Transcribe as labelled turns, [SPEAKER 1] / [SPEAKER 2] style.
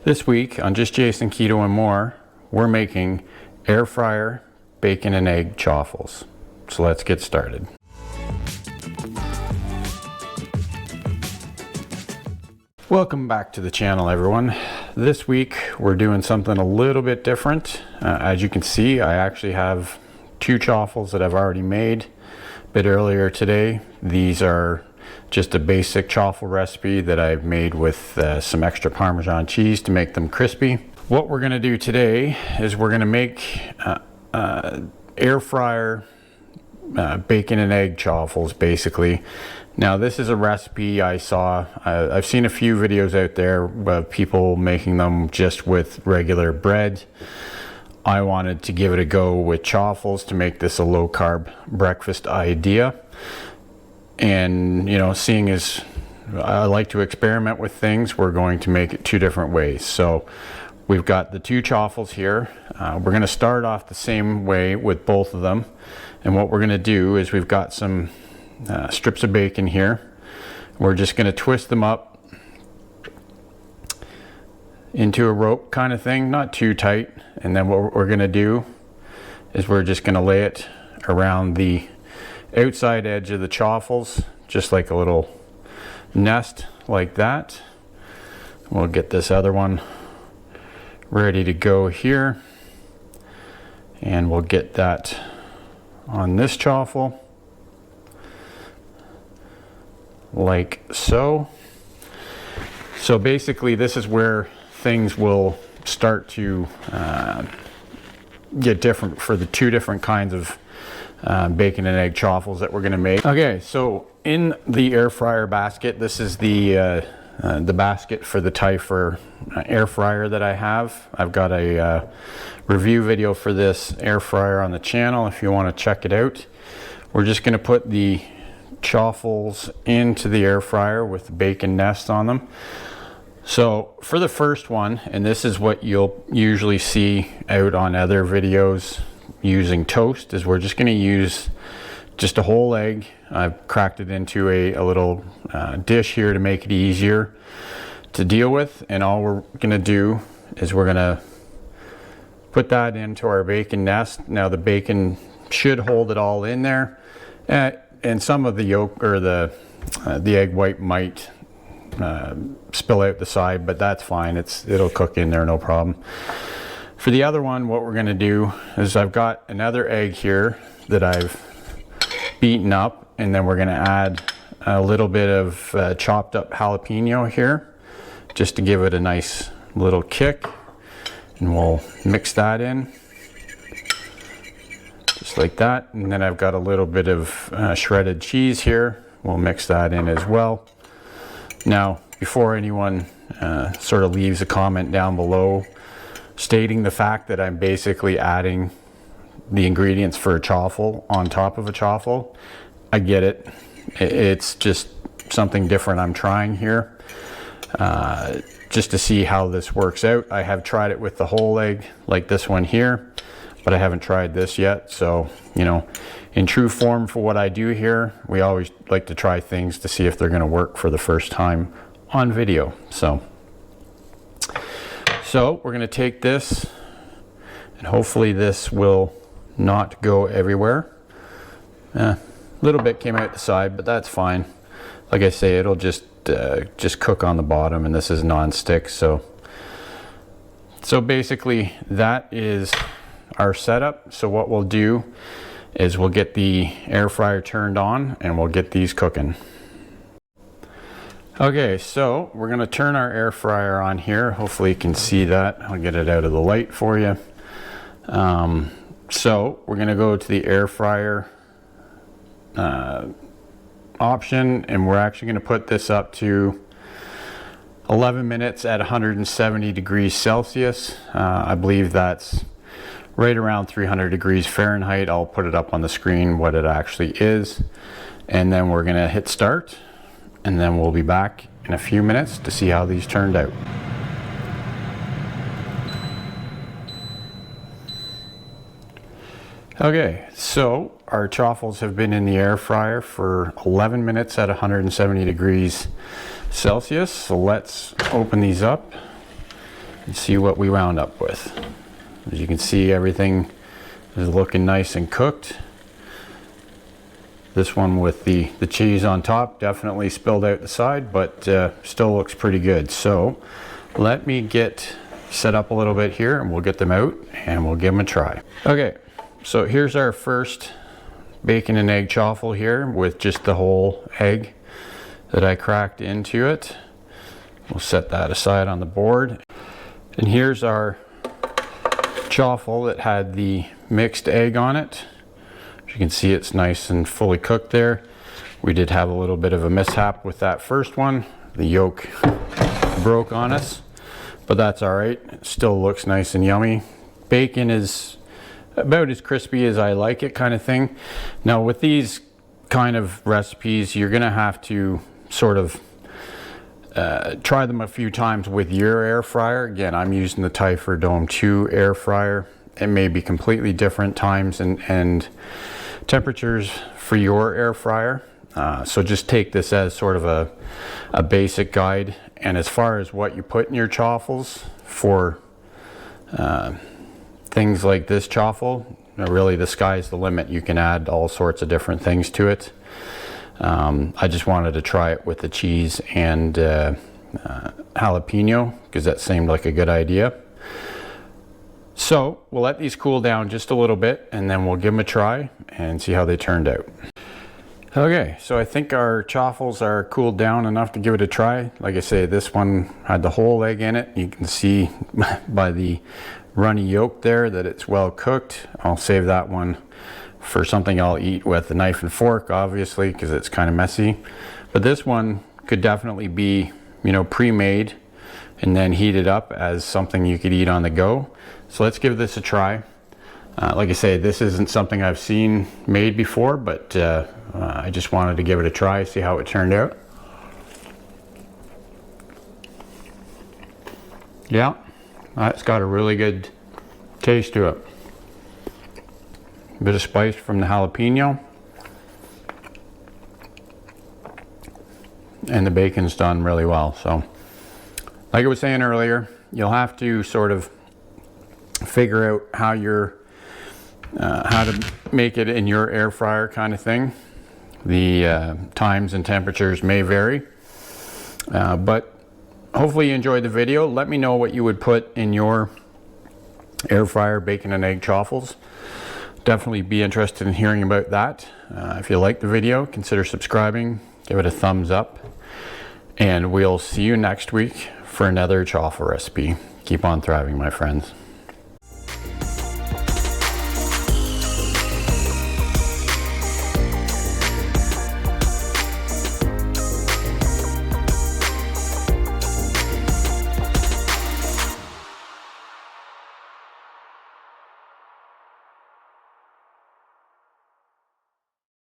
[SPEAKER 1] This week on Just Jason Keto and More, we're making air fryer bacon and egg chaffles. So let's get started. Welcome back to the channel, everyone. This week we're doing something a little bit different. As you can see, I actually have two chaffles that I've already made a bit earlier today. These are just a basic chaffle recipe that I've made with some extra Parmesan cheese to make them crispy. What we're going to do today is we're going to make air fryer bacon and egg chaffles, basically. Now this is a recipe I saw. I've seen a few videos out there of people making them just with regular bread. I wanted to give it a go with chaffles to make this a low-carb breakfast idea. And you know, seeing as I like to experiment with things, we're going to make it two different ways. So we've got the two chaffles here. We're going to start off the same way with both of them. And what we're going to do is we've got some strips of bacon here. We're just going to twist them up into a rope kind of thing, not too tight. And then what we're going to do is we're just going to lay it around the outside edge of the chaffles, just like a little nest like that. We'll get this other one ready to go here, and we'll get that on this chaffle like so. So basically this is where things will start to get different for the two different kinds of bacon and egg chaffles that we're going to make. Okay, so in the air fryer basket, this is the basket for the Tyfer air fryer that I have. I've got a review video for this air fryer on the channel if you want to check it out. We're just going to put the chaffles into the air fryer with the bacon nest on them. So for the first one, and this is what you'll usually see out on other videos using toast, is we're just going to use just a whole egg. I've cracked it into a little dish here to make it easier to deal with, and all we're going to do is we're going to put that into our bacon nest. Now the bacon should hold it all in there, and some of the yolk or the egg white might spill out the side, but that's fine. It'll cook in there, no problem. For the other one, what we're going to do is I've got another egg here that I've beaten up, and then we're going to add a little bit of chopped up jalapeno here just to give it a nice little kick, and we'll mix that in just like that. And then I've got a little bit of shredded cheese here. We'll mix that in as well. Now, before anyone sort of leaves a comment down below stating the fact that I'm basically adding the ingredients for a chaffle on top of a chaffle, I get it. It's just something different I'm trying here, just to see how this works out. I have tried it with the whole egg like this one here, but I haven't tried this yet. So, you know, in true form for what I do here, we always like to try things to see if they're going to work for the first time on video. So we're going to take this, and hopefully this will not go everywhere. A little bit came out the side, but that's fine. Like I say, it'll just cook on the bottom, and this is non-stick. So basically that is our setup. So what we'll do is we'll get the air fryer turned on, and we'll get these cooking. Okay, so we're going to turn our air fryer on here. Hopefully you can see that. I'll get it out of the light for you. So we're going to go to the air fryer option, and we're actually going to put this up to 11 minutes at 170 degrees Celsius. I believe that's right around 300 degrees Fahrenheit. I'll put it up on the screen what it actually is, and then we're going to hit start. And then we'll be back in a few minutes to see how these turned out. Okay, so our chaffles have been in the air fryer for 11 minutes at 170 degrees Celsius. So let's open these up and see what we wound up with. As you can see, everything is looking nice and cooked. This one with the cheese on top definitely spilled out the side, but still looks pretty good. So let me get set up a little bit here and we'll get them out and we'll give them a try. Okay, so here's our first bacon and egg chaffle here with just the whole egg that I cracked into it. We'll set that aside on the board. And here's our chaffle that had the mixed egg on it. As you can see, it's nice and fully cooked there. We did have a little bit of a mishap with that first one. The yolk broke on us, but that's all right. It still looks nice and yummy. Bacon is about as crispy as I like it, kind of thing. Now with these kind of recipes, you're gonna have to sort of try them a few times with your air fryer. Again, I'm using the Typher Dome 2 air fryer. It may be completely different times and temperatures for your air fryer. So just take this as sort of a basic guide. And as far as what you put in your chaffles for things like this chaffle, really the sky's the limit. You can add all sorts of different things to it. I just wanted to try it with the cheese and jalapeno because that seemed like a good idea. So we'll let these cool down just a little bit and then we'll give them a try and see how they turned out. Okay, so I think our chaffles are cooled down enough to give it a try. Like I say, this one had the whole egg in it. You can see by the runny yolk there that it's well cooked. I'll save that one for something I'll eat with a knife and fork, obviously, because it's kind of messy. But this one could definitely be, you know, pre-made and then heated up as something you could eat on the go. So let's give this a try. Like I say, this isn't something I've seen made before, but I just wanted to give it a try, see how it turned out. Yeah, it's got a really good taste to it. A bit of spice from the jalapeno. And the bacon's done really well. So, like I was saying earlier, you'll have to sort of figure out how to make it in your air fryer kind of thing. The times and temperatures may vary, but hopefully you enjoyed the video. Let me know what you would put in your air fryer bacon and egg chaffles. Definitely be interested in hearing about that. If you liked the video, consider subscribing, give it a thumbs up, and we'll see you next week for another chaffle recipe. Keep on thriving, my friends.